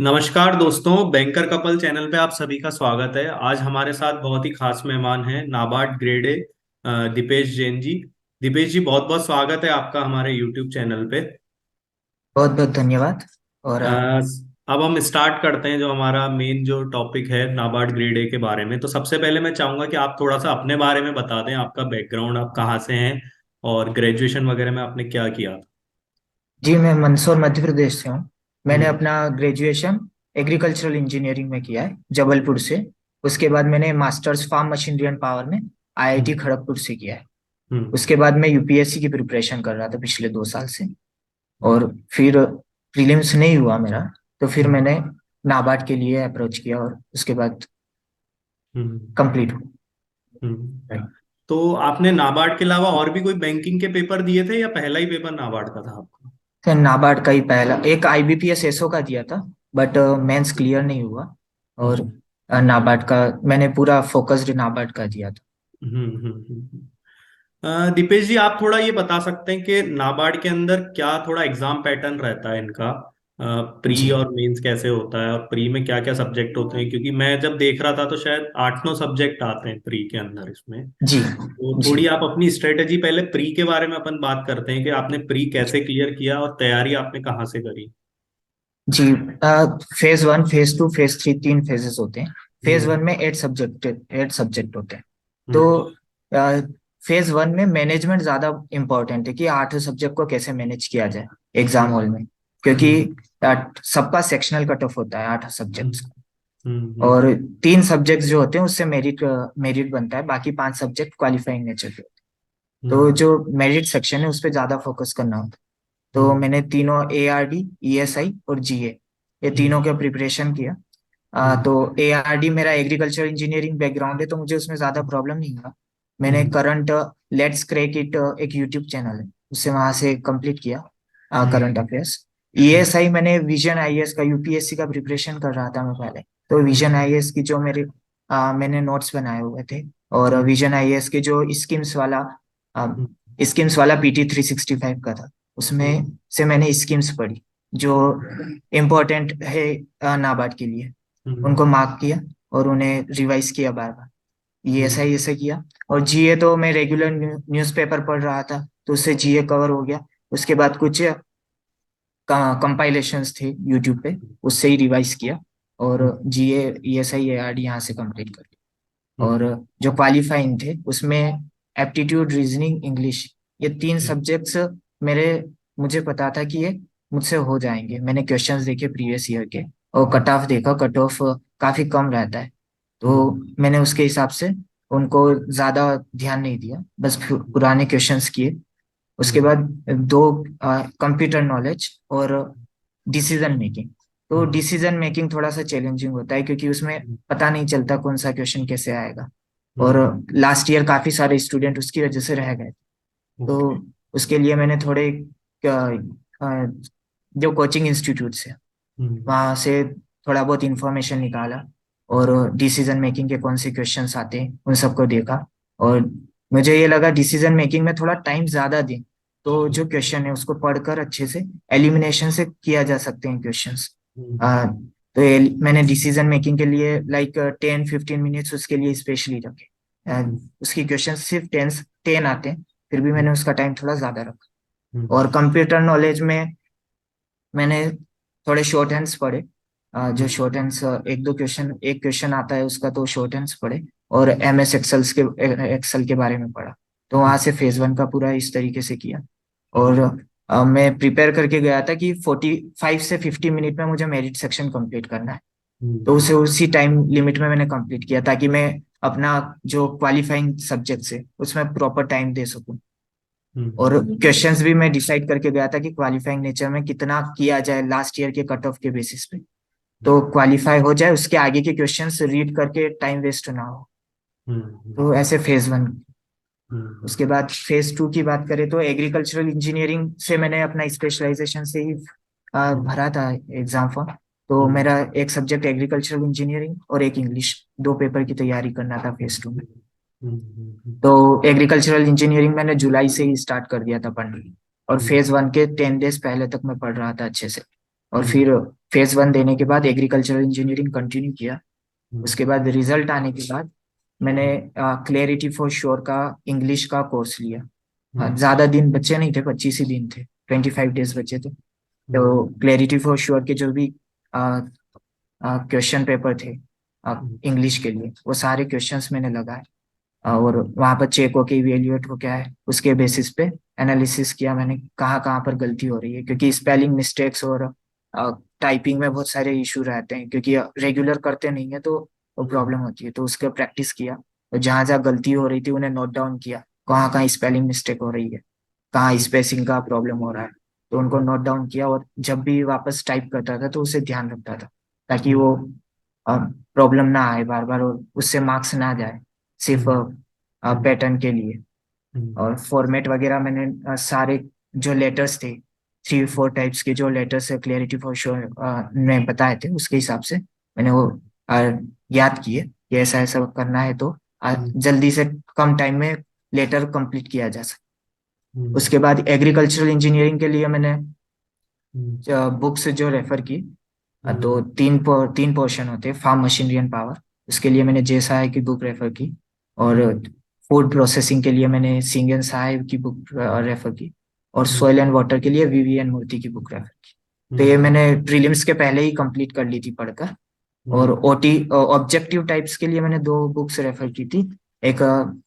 नमस्कार दोस्तों, banker couple channel पे आप सभी का स्वागत है। आज हमारे साथ बहुत ही खास मेहमान हैं, नाबार्ड ग्रेड ए दीपेश जैन जी। दीपेश जी, बहुत बहुत स्वागत है आपका हमारे यूट्यूब चैनल पे। बहुत बहुत धन्यवाद। और अ, अब हम स्टार्ट करते हैं जो हमारा मेन जो टॉपिक है नाबार्ड ग्रेड ए के बारे में। तो सबसे पहले मैं चाहूंगा कि आप थोड़ा सा अपने बारे में बता दें, आपका बैकग्राउंड, आप कहाँ से हैं और ग्रेजुएशन वगैरह में आपने क्या किया था। जी, मैं मंदसौर मध्य प्रदेश से हूँ। मैंने हम्म। अपना ग्रेजुएशन एग्रीकल्चरल इंजीनियरिंग में किया है जबलपुर से। उसके बाद मैंने masters farm machinery and power में आईआईटी हम्म। खड़गपुर से किया है। हम्म। उसके बाद मैं यूपीएससी की प्रिपरेशन कर रहा था पिछले 2 साल से। हम्म। और फिर प्रीलिम्स नहीं हुआ मेरा, तो फिर हम्म। मैंने नाबार्ड के लिए अप्रोच किया और उसके बाद हम्म। कंप्लीट हम्म। हुआ। तो आपने नाबार्ड के अलावा और भी कोई बैंकिंग के पेपर दिए थे या पहला ही पेपर नाबार्ड का था आपका? फिर नाबार्ड का ही पहला एक आईबीपीएस एसओ का दिया था, बट मेंस क्लियर नहीं हुआ। और हम्म। नाबार्ड का मैंने पूरा फोकस्ड नाबार्ड का दिया था। हम्म। दीपेश जी, आप थोड़ा ये बता सकते हैं कि नाबार्ड के अंदर क्या थोड़ा एग्जाम पैटर्न रहता है इनका? प्री जी और मेंस कैसे होता है और प्री में क्या क्या सब्जेक्ट होते हैं? क्योंकि मैं जब देख रहा था तो शायद 8-9 सब्जेक्ट आते हैं प्री के अंदर इसमें। जी तो जी थोड़ी आप अपनी स्ट्रेटेजी, पहले प्री के बारे में अपन बात करते हैं कि आपने प्री कैसे क्लियर किया और तैयारी आपने कहाँ से करी। जी। Phase one, phase two, phase three, तीन फेजेस होते हैं। फेज हम्म। वन में 8 सब्जेक्ट होते हैं। तो हम्म। फेज वन में मैनेजमेंट ज्यादा इंपॉर्टेंट है कि 8 सब्जेक्ट को कैसे मैनेज किया जाए एग्जाम हॉल में, क्योंकि हम्म। अ, सबका सेक्शनल कट ऑफ होता है 8 सब्जेक्ट्स। हम्म। हम्म। और 3 सब्जेक्ट जो होते हैं उससे मेरिट मेरिट बनता है, बाकी 5 सब्जेक्ट क्वालिफाइंग नेचर के होते हैं। तो हम्म। जो मेरिट सेक्शन है उस पर ज्यादा फोकस करना होता है। तो हम्म। मैंने तीनों ARD, ESI और GA, ये तीनों हम्म। का प्रिपरेशन किया। हम्म। तो ARD मेरा एग्रीकल्चर इंजीनियरिंग बैकग्राउंड है, तो मुझे उसमें ज्यादा प्रॉब्लम नहीं हुआ। मैंने hmm. Current let's crack it एक यूट्यूब चैनल है, उससे वहां से कंप्लीट किया हम्म। Current affairs. ESI मैंने विजन आईएएस का, यूपीएससी का प्रिपरेशन कर रहा था मैं पहले। तो विजन हम्म। आईएएस की जो मैंने नोट्स बनाए हुए थे। और हम्म। विजन आईएएस के जो स्कीम्स वाला PT 365 का था, उसमें हम्म। से मैंने स्कीम्स पढ़ी जो इम्पोर्टेंट है नाबार्ड के लिए। हम्म। उनको मार्क किया और उन्हें रिवाइज किया बार बार। ये ऐसा हम्म। ही ऐसा किया। और जीए तो मैं रेगुलर न्यूज़पेपर पढ़ रहा था, तो उससे जीए कवर हो गया। उसके बाद कुछ कंपाइलेशंस थे यूट्यूब पे, उससे ही रिवाइज किया। और हम्म। जीए, ESI, ARD यहाँ से कंप्लीट कर लिया। और हम्म। जो क्वालिफाइंग थे उसमें एप्टीट्यूड, रीजनिंग, इंग्लिश, ये तीन हम्म। सब्जेक्ट्स मेरे मुझे पता था कि ये मुझसे हो जाएंगे। मैंने क्वेश्चंस देखे प्रीवियस ईयर के, और कट ऑफ देखा, कट ऑफ काफी कम रहता है। तो हम्म। मैंने उसके हिसाब से उनको ज्यादा ध्यान नहीं दिया, बस पुराने क्वेश्चंस किए। उसके हम्म। बाद दो, कंप्यूटर नॉलेज और डिसीजन मेकिंग। तो हम्म। डिसीजन मेकिंग थोड़ा सा चैलेंजिंग होता है, क्योंकि उसमें पता नहीं चलता कौन सा क्वेश्चन कैसे आएगा। और हम्म। लास्ट ईयर काफी सारे स्टूडेंट उसकी वजह से रह गए। तो ओके। उसके लिए मैंने थोड़े जो कोचिंग इंस्टीट्यूट्स है हम्म। वहाँ से थोड़ा बहुत इंफॉर्मेशन निकाला। और डिसीजन मेकिंग के कौन से क्वेश्चंस आते हैं उन सबको देखा। और मुझे ये लगा डिसीजन मेकिंग में थोड़ा टाइम ज्यादा दें, तो जो क्वेश्चन है उसको पढ़कर अच्छे से एलिमिनेशन से किया जा सकते हैं क्वेश्चंस। हम्म। तो मैंने डिसीजन मेकिंग के लिए लाइक 10-15 मिनट्स उसके लिए स्पेशली रखे। उसकी क्वेश्चन सिर्फ 10 आते हैं, फिर भी मैंने उसका टाइम थोड़ा ज्यादा रखा। हम्म। और कंप्यूटर नॉलेज में मैंने थोड़े शॉर्ट हैंड्स पढ़े। जो शॉर्ट हैंड्स, एक क्वेश्चन आता है उसका, तो शॉर्ट हैंड्स पढ़े। और MS एक्सेल के बारे में पढ़ा। तो वहां से फेज वन का पूरा इस तरीके से किया। और मैं प्रिपेयर करके गया था कि 45 से 50 मिनट में मुझे मेरिट सेक्शन कंप्लीट करना है। तो हम्म। उसे उसी टाइम लिमिट में मैंने कंप्लीट किया, ताकि मैं अपना जो क्वालिफाइंग सब्जेक्ट्स है उसमें प्रॉपर टाइम दे सकूं। और क्वेश्चंस भी मैं डिसाइड करके गया था कि क्वालिफाइंग नेचर में कितना किया जाए लास्ट ईयर के कट ऑफ के बेसिस पे। तो क्वालिफाई हो जाए, उसके आगे के क्वेश्चंस रीड करके टाइम वेस्ट ना हो। हम्म। तो ऐसे फेज वन। हम्म। उसके बाद फेज टू की बात करें तो एग्रीकल्चरल इंजीनियरिंग से मैंने अपना स्पेशलाइजेशन से ही भरा था एग्जाम फॉर्म। तो हम्म। मेरा एक सब्जेक्ट एग्रीकल्चरल इंजीनियरिंग और एक इंग्लिश, दो पेपर की तैयारी करना था फेज टू में। हम्म। तो एग्रीकल्चरल इंजीनियरिंग मैंने जुलाई से ही स्टार्ट कर दिया था पढ़ना। और हम्म। फेज वन के 10 डेज पहले तक मैं पढ़ रहा था अच्छे से। और फिर हम्म। फेज वन देने के बाद एग्रीकल्चरल इंजीनियरिंग कंटिन्यू किया। हम्म, उसके बाद रिजल्ट आने के बाद मैंने हम्म, क्लैरिटी फॉर श्योर का इंग्लिश का कोर्स लिया। हम्म, ज्यादा दिन बचे नहीं थे, 25 ही दिन थे, 25 डेज बचे थे। हम्म, तो क्लैरिटी फॉर श्योर के जो भी क्वेश्चन पेपर थे हम्म, इंग्लिश के लिए, वो सारे क्वेश्चंस मैंने लगाए। और वहां पर चेक होके इवेल्युएट हो क्या है, उसके बेसिस पे एनालिसिस किया मैंने, कहाँ कहाँ पर गलती हो रही है, क्योंकि स्पेलिंग मिस्टेक्स और टाइपिंग में बहुत सारे इशू रहते हैं, क्योंकि रेगुलर करते नहीं है तो वो हम्म, प्रॉब्लम होती है। तो उसका प्रैक्टिस किया, और जहाँ जहाँ गलती हो रही थी उन्हें नोट डाउन किया, कहाँ कहाँ स्पेलिंग मिस्टेक हो रही है, कहाँ स्पेसिंग का प्रॉब्लम हो रहा है, तो उनको नोट डाउन किया। और जब भी वापस टाइप करता था तो उसे ध्यान रखता था, ताकि हम्म, वो प्रॉब्लम ना आए बार बार, और उससे मार्क्स ना जाए सिर्फ हम्म, पैटर्न के लिए। हम्म, और फॉर्मेट वगैरह मैंने सारे जो लेटर्स थे, 3 4 टाइप्स के जो लेटर्स है क्लियरिटी फॉर श्योर ने बताए थे, उसके हिसाब से मैंने वो याद किए कि ऐसा ऐसा करना है तो हम्म, जल्दी से कम टाइम में लेटर कंप्लीट किया जा सके। हम्म, उसके बाद एग्रीकल्चरल इंजीनियरिंग के लिए मैंने हम्म, बुक्स जो रेफर की, तो हम्म, तीन पोर्शन होते हैं, फार्म मशीनरी एंड पावर, उसके लिए मैंने जे सहाय की बुक रेफर की। और हम्म, फूड प्रोसेसिंग के लिए मैंने सिंगन साहेब की बुक रेफर की। और हम्म, सॉइल एंड वाटर के लिए वीवीएन मूर्ति की बुक रेफर की। तो ये हम्म, मैंने प्रीलिम्स के पहले ही कंप्लीट कर ली थी पढ़कर। और हम्म, ओटी ऑब्जेक्टिव टाइप्स के लिए मैंने 2 बुक्स रेफर की थी। एक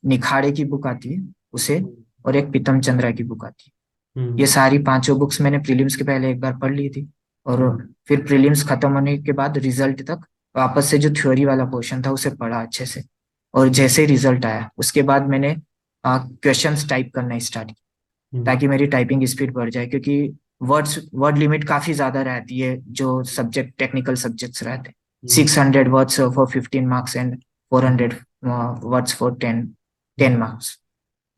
निखाड़े की बुक आती है उसे, और एक पीतम चंद्रा की बुक आती है। ये हम्म, सारी पांचों बुक्स मैंने प्रीलिम्स के पहले एक बार पढ़ ली थी। और हम्म, फिर प्रीलिम्स खत्म होने के बाद रिजल्ट तक वापस से जो थ्योरी वाला पोर्शन था उसे पढ़ा अच्छे से। और जैसे ही रिजल्ट आया उसके बाद मैंने क्वेश्चंस टाइप करना स्टार्ट किया, हम्म, ताकि मेरी टाइपिंग स्पीड बढ़ जाए, क्योंकि वर्ड लिमिट काफी ज्यादा रहती है जो सब्जेक्ट टेक्निकल सब्जेक्ट्स रहते हैं। Hmm, 600 words for 15 marks and four hmm, hundred words for ten ten hmm, marks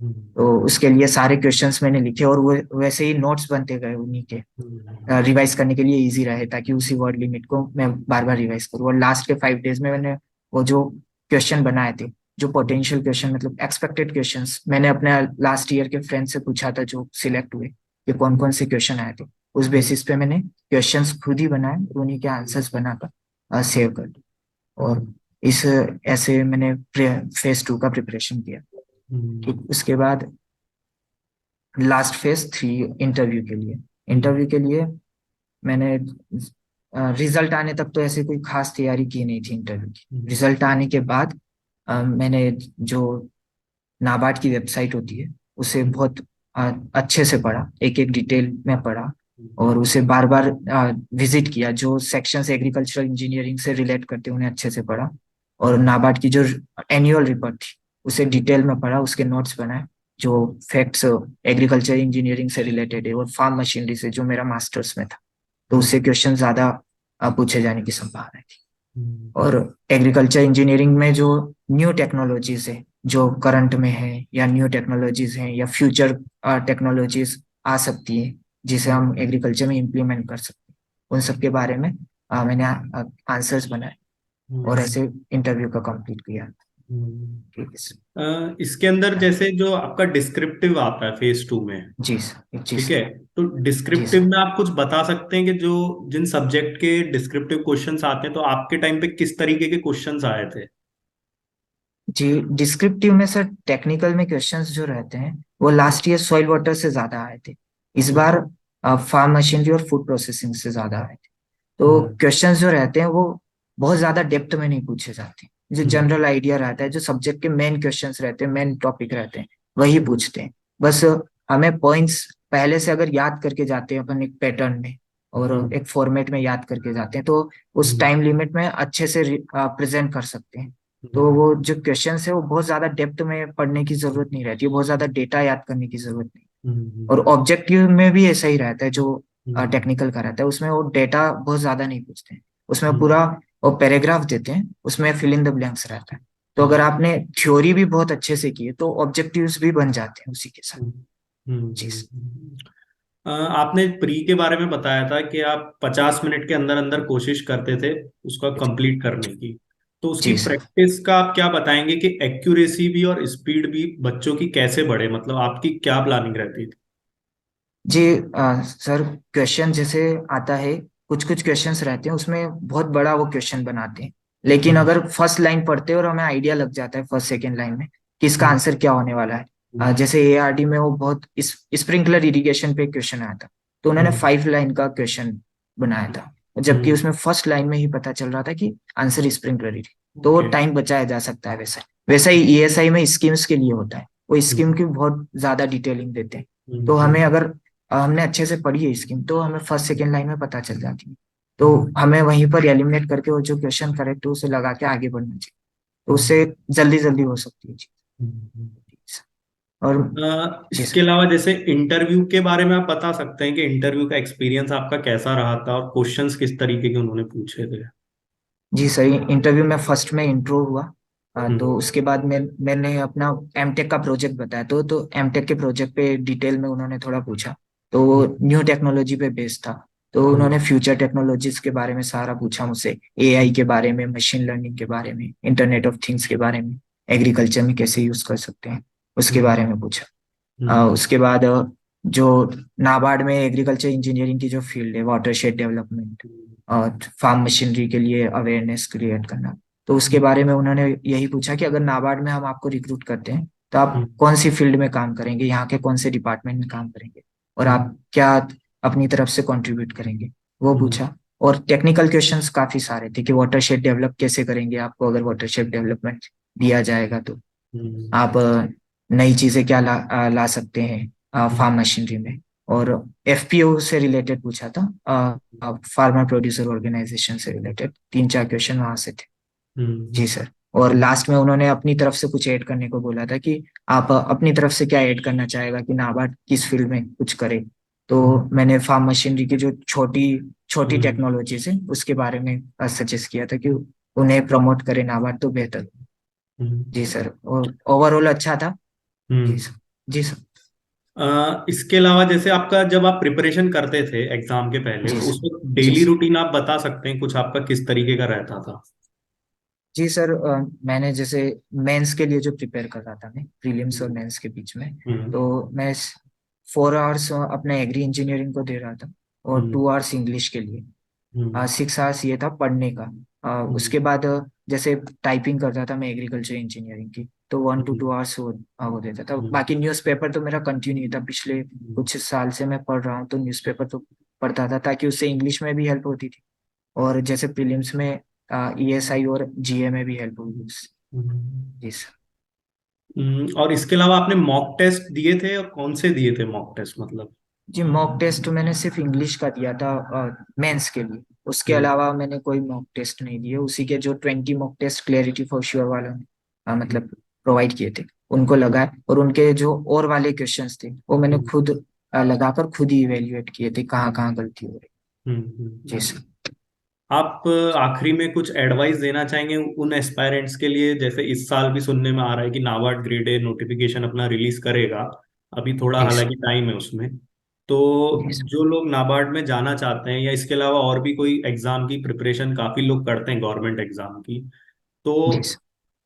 hmm, तो उसके लिए सारे क्वेश्चंस मैंने लिखे, और वो वैसे ही नोट्स बनते गए उन्हीं के, हम्म, रिवाइज करने के लिए इजी रहे, ताकि उसी वर्ड लिमिट को मैं बार बार रिवाइज करूँ। और लास्ट के 5 डेज में मैंने वो जो क्वेश्चन बनाए थे, जो पोटेंशियल क्वेश्चन मतलब एक्सपेक्टेड क्वेश्चंस, मैंने अपने लास्ट ईयर के फ्रेंड से पूछा था जो सिलेक्ट हुए कि कौन कौन से क्वेश्चन आए थे। उस बेसिस पे मैंने क्वेश्चंस खुद ही बनाए और उन्हीं के आंसर्स बनाकर सेव कर दिए। और इस ऐसे मैंने फेज 2 का प्रिपरेशन किया। हम्म, ठीक, उसके बाद लास्ट फेज 3 इंटरव्यू के लिए। हम्म, इंटरव्यू के लिए मैंने रिजल्ट आने तक तो ऐसे कोई खास तैयारी की नहीं थी इंटरव्यू की। हम्म, रिजल्ट आने के बाद मैंने जो नाबार्ड की वेबसाइट होती है उसे बहुत अच्छे से पढ़ा, एक एक डिटेल में पढ़ा। और उसे बार बार विजिट किया, जो सेक्शंस एग्रीकल्चरल इंजीनियरिंग से रिलेट करते हैं उन्हें अच्छे से पढ़ा। और नाबार्ड की जो एनुअल रिपोर्ट थी उसे डिटेल में पढ़ा, उसके नोट्स बनाए, जो फैक्ट्स एग्रीकल्चर इंजीनियरिंग से रिलेटेड है और फार्म मशीनरी से जो मेरा मास्टर्स में था, तो हम्म, उससे क्वेश्चन ज्यादा पूछे जाने की संभावना थी। हम्म, और एग्रीकल्चर इंजीनियरिंग में जो न्यू टेक्नोलॉजीज है जो करंट में है, या न्यू टेक्नोलॉजीज हैं या फ्यूचर टेक्नोलॉजीज आ सकती है जिसे हम्म, हम एग्रीकल्चर में इम्प्लीमेंट कर सकते हैं, उन सब के बारे में मैंने आंसर्स बनाए और हम्म, ऐसे इंटरव्यू का कंप्लीट किया। हम्म। ठीक है सर। इसके अंदर जैसे जो आपका डिस्क्रिप्टिव आता है फेज 2 में, जी सर, जी ठीक सर, है, तो जी डिस्क्रिप्टिव सर। में आप कुछ बता सकते हैं कि जो जिन सब्जेक्ट के डिस्क्रिप्टिव क्वेश्चंस आते हैं तो आपके टाइम पे किस तरीके के क्वेश्चंस आए थे? जी, डिस्क्रिप्टिव में सर टेक्निकल में क्वेश्चंस जो रहते हैं वो लास्ट ईयर सॉइल वाटर से ज्यादा आए थे। इस हम्म, बार फार्म मशीनरी और फूड प्रोसेसिंग से ज्यादा आए थे। तो हम्म, क्वेश्चंस जो रहते हैं वो बहुत ज्यादा डेप्थ में नहीं पूछे जाते, जो हम्म, जनरल आइडिया रहता है, जो सब्जेक्ट के मेन क्वेश्चंस रहते हैं, मेन टॉपिक रहते हैं, वही पूछते हैं। बस हमें पॉइंट्स पहले से अगर याद करके जाते हैं अपन एक पैटर्न में और हम्म, एक फॉर्मेट में याद करके जाते हैं, तो उस हम्म, टाइम लिमिट में अच्छे से प्रेजेंट कर सकते हैं। तो हम्म, वो जो क्वेश्चंस है वो बहुत ज्यादा डेप्थ में पढ़ने की जरूरत नहीं रहती है, बहुत ज्यादा डेटा याद करने की जरूरत नहीं। और हम्म, ऑब्जेक्टिव में भी ऐसा ही रहता है, जो हम्म, टेक्निकल का रहता है उसमें वो डेटा बहुत ज्यादा नहीं पूछते हैं। उसमें हम्म, पूरा वो पैराग्राफ देते हैं, उसमें फिल इन द ब्लैंक्स रहता है। तो हम्म, अगर आपने थ्योरी भी बहुत अच्छे से की है तो ऑब्जेक्टिव्स भी बन जाते हैं उसी के साथ। हम्म, हम्म, जी आपने प्री के बारे में बताया था कि आप 50 मिनट के अंदर अंदर कोशिश करते थे उसका कंप्लीट करने की। तो उसकी जी सर। प्रैक्टिस का आप क्या बताएंगे कि एक्यूरेसी भी और स्पीड भी बच्चों की कैसे बढ़े, मतलब आपकी क्या प्लानिंग रहती थी? जी सर, क्वेश्चन जैसे आता है, कुछ कुछ क्वेश्चंस रहते हैं उसमें बहुत बड़ा वो क्वेश्चन बनाते हैं, लेकिन हम्म, अगर फर्स्ट लाइन पढ़ते हैं और हमें आइडिया लग जाता है फर्स्ट सेकेंड लाइन में कि इसका हम्म, आंसर क्या होने वाला है। हम्म, जैसे एआरडी में वो बहुत स्प्रिंकलर इरिगेशन पे क्वेश्चन आया था, तो उन्होंने हम्म, 5 लाइन का क्वेश्चन बनाया था, जबकि हम्म, उसमें फर्स्ट लाइन में ही पता चल रहा था कि आंसर स्प्रिंकलर, तो वो ओके। टाइम बचाया जा सकता है। वैसा वैसा ही ईएसआई में स्कीम्स के लिए होता है, वो हम्म, स्कीम की बहुत ज्यादा डिटेलिंग देते हैं। हम्म, तो हमें अगर हमने अच्छे से पढ़ी है स्कीम तो हमें फर्स्ट सेकेंड लाइन में पता चल जाती है, तो हमें वहीं पर एलिमिनेट करके वो जो क्वेश्चन करेक्ट है उसे लगा के आगे बढ़ना चाहिए, तो हम्म, उससे जल्दी जल्दी हो सकती है हम्म। चीज। और जी इसके सर। अलावा जैसे इंटरव्यू के बारे में आप बता सकते हैं कि इंटरव्यू का एक्सपीरियंस आपका कैसा रहा था और क्वेश्चंस किस तरीके के उन्होंने पूछे थे। जी सही, इंटरव्यू में फर्स्ट में इंट्रो हुआ। हम्म, तो उसके बाद मैंने अपना एमटेक का प्रोजेक्ट बताया, तो एमटेक के प्रोजेक्ट पे डिटेल में उन्होंने थोड़ा पूछा, तो वो हम्म, न्यू टेक्नोलॉजी पे बेस्ड था। तो हम्म, उन्होंने फ्यूचर टेक्नोलॉजीज के बारे में सारा पूछा मुझसे, एआई के बारे में, मशीन लर्निंग के बारे में, इंटरनेट ऑफ थिंग्स के बारे में, एग्रीकल्चर में कैसे यूज कर सकते हैं उसके हम्म, बारे में पूछा। हम्म, उसके बाद जो नाबार्ड में एग्रीकल्चर इंजीनियरिंग की जो फील्ड है, वाटरशेड डेवलपमेंट और फार्म मशीनरी के लिए अवेयरनेस क्रिएट करना, तो उसके बारे में उन्होंने यही पूछा कि अगर नाबार्ड में हम आपको रिक्रूट करते हैं तो आप हम्म, कौन सी फील्ड में काम करेंगे, यहाँ के कौन से डिपार्टमेंट में काम करेंगे, और हम्म, आप क्या अपनी तरफ से कंट्रीब्यूट करेंगे, वो हम्म, पूछा। और टेक्निकल क्वेश्चंस काफी सारे थे कि वाटरशेड डेवलप कैसे करेंगे, आपको अगर वाटरशेड डेवलपमेंट दिया जाएगा तो हम्म, आप नई चीजें क्या ला सकते हैं हम्म, फार्म मशीनरी में। और एफपीओ से रिलेटेड पूछा था, फार्मर प्रोड्यूसर ऑर्गेनाइजेशन से रिलेटेड 3 4 क्वेश्चन वहां से थे। हम्म, जी सर। और लास्ट में उन्होंने अपनी तरफ से कुछ ऐड करने को बोला था कि आप अपनी तरफ से क्या ऐड करना चाहेगा कि नाबार्ड किस फील्ड में कुछ करे। तो हम्म, मैंने फार्म मशीनरी की जो छोटी छोटी हम्म, टेक्नोलॉजीज है उसके बारे में सजेस्ट किया था कि उन्हें प्रमोट करे नाबार्ड तो बेहतर। हम्म, जी सर, और ओवरऑल अच्छा था। जी हम्म। सर। जी सर। इसके अलावा जैसे आपका जब आप प्रिपरेशन करते थे एग्जाम के पहले जी तो सर। उस वक्त जी डेली सर। रूटीन आप बता सकते हैं कुछ आपका किस तरीके का रहता था। जी सर, मैंने जैसे मेंस के लिए जो प्रिपेयर कर रहा था मैं प्रीलिम्स और हम्म, मेंस के बीच में, हम्म, तो मैं 4 आवर्स अपने एग्री इंजीनियरिंग को दे रहा था और हम्म, 2 आवर्स इंग्लिश के लिए। हम्म, 6 आवर्स ये था पढ़ने का। हम्म, उसके बाद जैसे टाइपिंग करता था मैं एग्रीकल्चर इंजीनियरिंग की, तो 1 to 2 आवर्स वो देता था। हम्म, बाकी न्यूज़पेपर तो मेरा कंटिन्यू था, पिछले कुछ साल से मैं पढ़ रहा हूँ तो न्यूज़पेपर तो पढ़ता था, ताकि उससे इंग्लिश में भी हेल्प होती थी, और जैसे प्रीलिम्स में ईएसआई और जीए में भी हेल्प होगी उससे। हम्म। जी सर। और इसके अलावा आपने मॉक टेस्ट दिए थे और कौन से दिए थे मॉक टेस्ट मतलब। जी मॉक टेस्ट मैंने सिर्फ इंग्लिश का दिया था मेंस के लिए, उसके हम्म, अलावा मैंने कोई मॉक टेस्ट नहीं दिए। उसी के जो 20 mock test clarity for sure वालों ने मतलब प्रोवाइड किए थे उनको लगाए, और उनके जो और वाले क्वेश्चंस थे वो मैंने हम्म, खुद लगाकर खुद ही इवेल्युएट किए थे कहाँ कहाँ गलती हो रही। हम्म, जी सर। आप आखिरी में कुछ एडवाइस देना चाहेंगे उन एस्पायरेंट्स के लिए जैसे इस साल भी सुनने में आ रहा है कि नाबार्ड ग्रेड ए नोटिफिकेशन अपना रिलीज करेगा। अभी थोड़ा जी सर। हालांकि टाइम है उसमें। तो जी सर। जो लोग नाबार्ड में जाना चाहते हैं या इसके अलावा और भी कोई एग्जाम की प्रिपरेशन काफी लोग करते हैं गवर्नमेंट एग्जाम की, तो जी सर।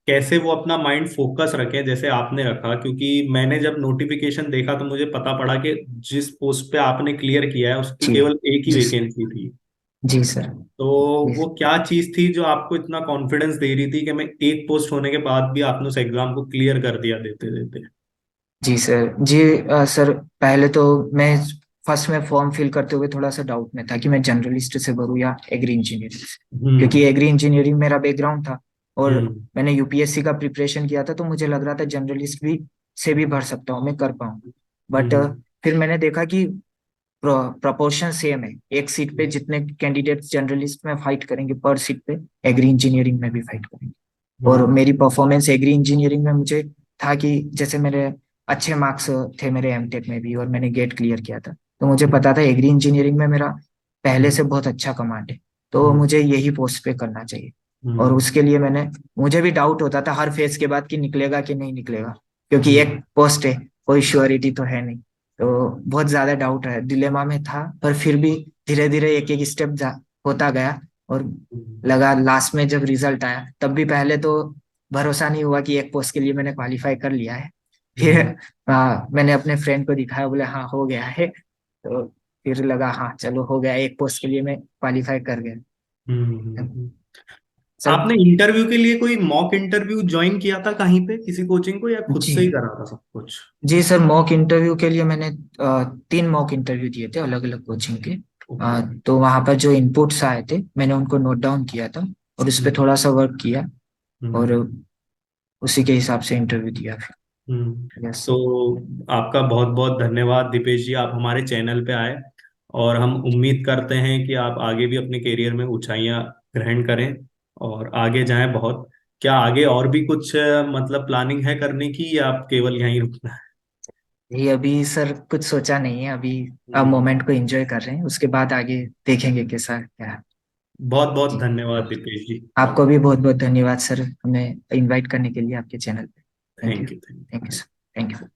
कैसे वो अपना माइंड फोकस रखें जैसे आपने रखा, क्योंकि मैंने जब नोटिफिकेशन देखा तो मुझे पता पड़ा कि जिस पोस्ट पे आपने क्लियर किया है उसकी जी। केवल एक ही जी सर। वैकेंसी थी। जी सर। तो जी वो क्या चीज थी जो आपको इतना कॉन्फिडेंस दे रही थी कि मैं एक पोस्ट होने के बाद भी आपने उस एग्जाम को क्लियर कर दिया देते देते। जी सर। जी सर, पहले तो मैं फर्स्ट में फॉर्म फिल करते हुए थोड़ा सा डाउट में था कि मैं जर्नलिस्ट से भरूँ या एग्री इंजीनियरिंग से, क्योंकि हम्म, एग्री इंजीनियरिंग मेरा बैकग्राउंड था और हम्म, मैंने यूपीएससी का प्रिपरेशन किया था, तो मुझे लग रहा था जर्नलिस्ट भी से भी भर सकता हूँ, मैं कर पाऊंगा। बट हम्म, फिर मैंने देखा कि प्रपोर्शन सेम है, एक सीट पे जितने कैंडिडेट जर्नलिस्ट में फाइट करेंगे पर सीट पे एग्री इंजीनियरिंग में भी फाइट करेंगे। और हम्म, मेरी परफॉर्मेंस एग्री इंजीनियरिंग में मुझे था कि जैसे मेरे अच्छे मार्क्स थे मेरे एमटेक में भी और मैंने गेट क्लियर किया था, तो मुझे पता था एग्री इंजीनियरिंग में मेरा पहले हम्म, से बहुत अच्छा कमांड है, तो हम्म, मुझे यही पोस्ट पे करना चाहिए। और हम्म, उसके लिए मुझे भी डाउट होता था हर फेज के बाद कि निकलेगा कि नहीं निकलेगा, क्योंकि हम्म, एक पोस्ट है, कोई श्योरिटी तो है नहीं। तो बहुत ज्यादा डाउट है, डिलेमा में था, पर फिर भी धीरे धीरे एक एक स्टेप होता गया। और लगा लास्ट में जब रिजल्ट आया तब भी पहले तो भरोसा नहीं हुआ कि एक पोस्ट के लिए मैंने क्वालिफाई कर लिया है। फिर हम्म, मैंने अपने फ्रेंड को दिखाया, बोले हाँ हो गया है। तो फिर लगा हाँ चलो हो गया, एक पोस्ट के लिए मैं क्वालिफाई कर गया। हम्म। सर। आपने इंटरव्यू के लिए कोई मॉक इंटरव्यू ज्वाइन किया था कहीं पे, किसी कोचिंग को, या खुद जी से ही करा था सब कुछ? जी सर, मॉक इंटरव्यू के लिए मैंने 3 मॉक इंटरव्यू दिए थे अलग अलग कोचिंग के। ओके। तो वहां पर जो इनपुट्स आए थे मैंने उनको नोट डाउन किया था और उस पर हम्म। थोड़ा सा वर्क किया, और हम्म। उसी के हिसाब से इंटरव्यू दिया फिर। हम्म। यस। तो आपका बहुत बहुत धन्यवाद दीपेश जी, आप हमारे चैनल पे आए। और हम उम्मीद करते हैं कि आप आगे भी अपने करियर में ऊंचाइयां ग्रहण करें और आगे जाएं बहुत। क्या आगे और भी कुछ मतलब प्लानिंग है करने की, या आप केवल यहीं रुकना है? ये अभी सर कुछ सोचा नहीं है अभी। अब हम्म। मोमेंट को एंजॉय कर रहे हैं, उसके बाद आगे देखेंगे कैसा क्या है। बहुत बहुत जी। धन्यवाद दीपेश जी। आपको भी बहुत बहुत धन्यवाद सर, हमें इनवाइट करने के लिए आपके चैनल पे। Thank you. Thank you. Thank you sir. Thank you.